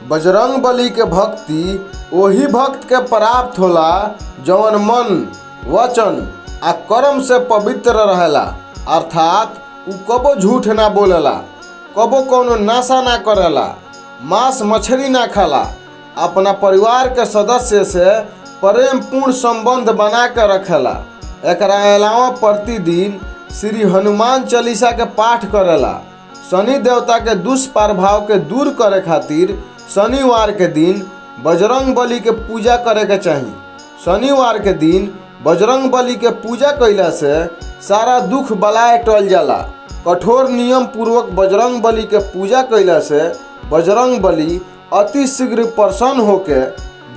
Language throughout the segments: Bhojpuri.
बजरंग बली के भक्ति वही भक्त के प्राप्त होला जवन मन, वचन आ कर्म से पवित्र रहेला। अर्थात उ कबो झूठ ना बोलेला, कबो कौनो नशा ना करेला, मांस मछली ना खाला, अपना परिवार के सदस्य से प्रेम पूर्ण संबंध बना के रखेला। एकरा अलावा प्रतिदिन श्री हनुमान चालीसा के पाठ करेला। शनि देवता के दुष्प्रभाव के दूर करे खातिर शनिवार के दिन बजरंग बली के पूजा करे के चाही। शनिवार के दिन बजरंग बली के पूजा कइला से सारा दुख बलाए टल जाला। कठोर नियम पूर्वक बजरंग बली के पूजा कइला से बजरंग बली अति शीघ्र प्रसन्न होके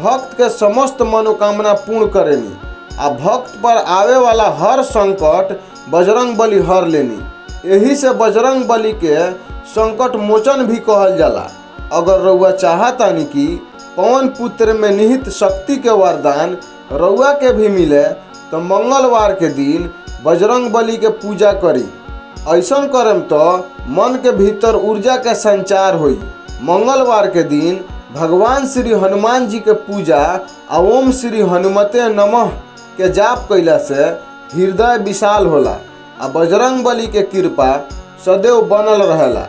भक्त के समस्त मनोकामना पूर्ण करेनी आ भक्त पर आवे वाला हर संकट बजरंग बली हर लेनी। यही से बजरंग बली के संकट मोचन भी कहल जाला। अगर रउआ चाहतानी कि पवन पुत्र में निहित शक्ति के वरदान रउआ के भी मिले तो मंगलवार के दिन बजरंग बली के पूजा करी। ऐसन करम तो मन के भीतर ऊर्जा के संचार होई। मंगलवार के दिन भगवान श्री हनुमान जी के पूजा आ ओम श्री हनुमते नमः के जाप कइला से हृदय विशाल होला आ बजरंग बली के कृपा सदैव बनल रहेला।